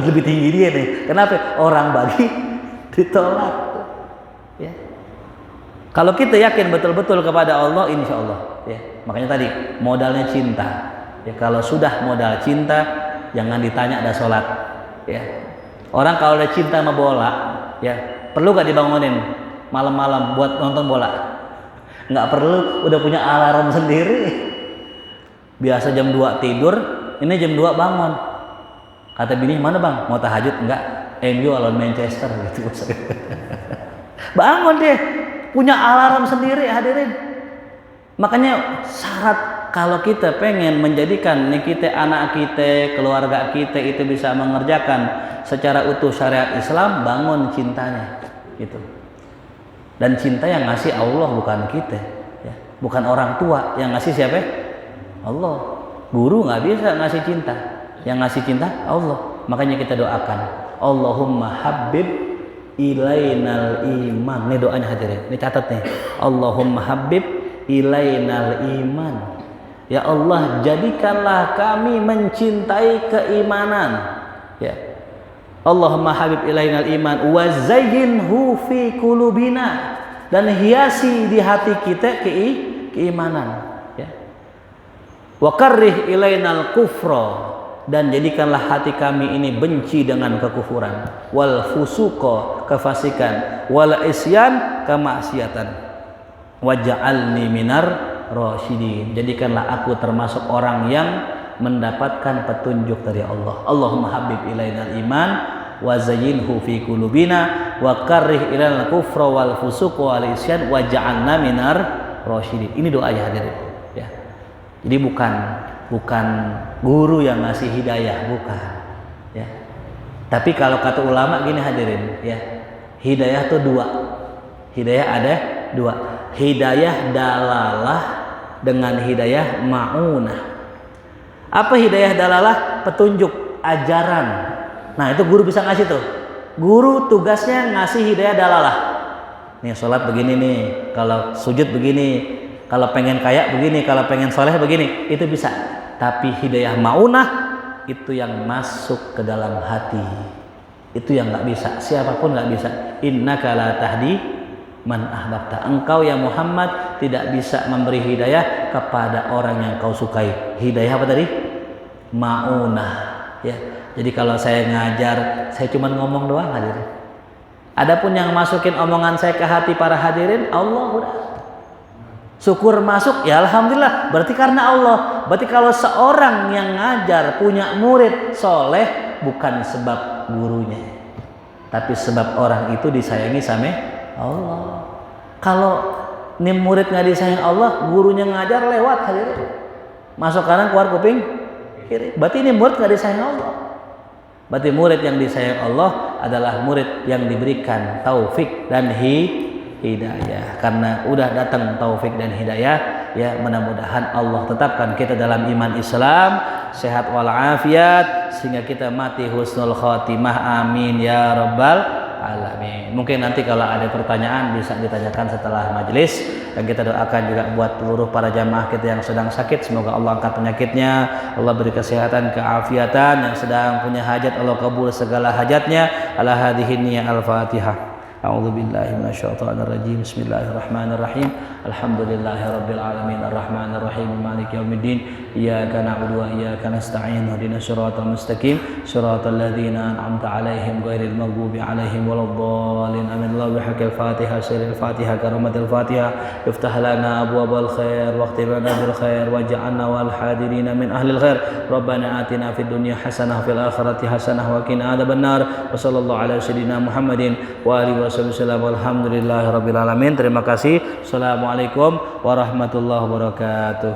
Lebih tinggi dia nih. Kenapa? Orang bagi ditolak. Ya. Kalau kita yakin betul-betul kepada Allah, insya Allah. Ya. Makanya tadi modalnya cinta. Ya, kalau sudah modal cinta, jangan ditanya ada sholat. Ya. Orang kalau udah cinta sama bola, ya perlu gak dibangunin malam-malam buat nonton bola? Nggak perlu, udah punya alarm sendiri. Biasa jam 2 tidur, ini jam 2 bangun. Kata bini, mana bang? Mau tahajud? Enggak, MU lawan Manchester gitu. Bangun deh, punya alarm sendiri hadirin. Makanya syarat kalau kita pengen menjadikan nih kita, anak kita, keluarga kita itu bisa mengerjakan secara utuh syariat Islam, bangun cintanya gitu. Dan cinta yang ngasih Allah bukan kita, ya. Bukan orang tua yang ngasih siapa? Allah. Guru nggak bisa ngasih cinta, yang ngasih cinta Allah. Makanya kita doakan, Allahumma habib ilainal iman. Ini doanya hadirin, ini catat nih. Allahumma habib ilainal iman. Ya Allah, jadikanlah kami mencintai keimanan. Ya. Allahumma habib ilainal iman wa zayyinhu fi qulubina, dan hiasi di hati kita keimanan, ya. Wa karrih ilainal kufra, dan jadikanlah hati kami ini benci dengan kekufuran, wal fusuqa, kefasikan, wal isyan, kemaksiatan, waj'alni minar rasyidin, jadikanlah aku termasuk orang yang mendapatkan petunjuk dari Allah. Allahumma habib ilainal iman wa zayyinhu fi qulubina wa karrih ilainal kufra wal fusuq wal isyan waj'alna minar rasyidin. Ini doa ya hadirin, ya. Jadi bukan guru yang ngasih hidayah, bukan, ya. Tapi kalau kata ulama gini hadirin, ya, hidayah tuh dua. Hidayah ada dua. Hidayah dalalah dengan hidayah ma'unah. Apa hidayah dalalah? Petunjuk, ajaran. Nah, itu guru bisa ngasih tuh. Guru tugasnya ngasih hidayah dalalah. Nih sholat begini nih, kalau sujud begini, kalau pengen kaya begini, kalau pengen soleh begini, itu bisa. Tapi hidayah maunah itu yang masuk ke dalam hati, itu yang nggak bisa. Siapapun nggak bisa. Innaka la tahdi man ahbabta. Engkau ya Muhammad tidak bisa memberi hidayah kepada orang yang kau sukai. Hidayah apa tadi? Maunah. Ya. Jadi kalau saya ngajar, saya cuma ngomong doang hadirin. Adapun yang masukin omongan saya ke hati para hadirin, Allah udah. Syukur masuk, ya alhamdulillah. Berarti karena Allah. Berarti kalau seorang yang ngajar punya murid soleh, bukan sebab gurunya, tapi sebab orang itu disayangi sama Allah. Kalau nih murid nggak disayang Allah, gurunya ngajar lewat hadirin. Masuk kanan keluar kuping kiri. Berarti ini murid nggak disayang Allah. Berarti murid yang disayang Allah adalah murid yang diberikan taufik dan hidayah. Karena udah datang taufik dan hidayah, ya mudah-mudahan Allah tetapkan kita dalam iman Islam, sehat walafiat, sehingga kita mati husnul khotimah. Amin ya rabbal alamin. Mungkin nanti kalau ada pertanyaan bisa ditanyakan setelah majelis, dan kita doakan juga buat seluruh para jamaah kita yang sedang sakit, semoga Allah angkat penyakitnya, Allah beri kesehatan, keafiatan. Yang sedang punya hajat Allah kabul segala hajatnya. Ala hadhihi niyya al-Fatihah. A'udzu billahi minasyaitonir rajim. Bismillahirrahmanirrahim. Alhamdulillahirabbil alamin arrahmanir rahim maliki yaumiddin. Iyyaka na'budu wa iyyaka nasta'in. Ihdinas siratal mustaqim. Siratal ladzina an'amta 'alaihim ghairil maghdubi 'alaihim waladdallin. Amin. Allahu bihaqqil Fatihah sirril Fatihah karamatil Fatihah. Iftah lana abwabal khair waqtim lana bil khair waj'alna wal hadirin min ahlil khair. Rabbana atina fid dunya hasanah fil akhirati hasanah wa qina adzabannar. Wa sallallahu ala sayyidina Muhammadin wa alihi Alhamdulillahirabbil alamin. Terima kasih. Assalamualaikum warahmatullahi wabarakatuh.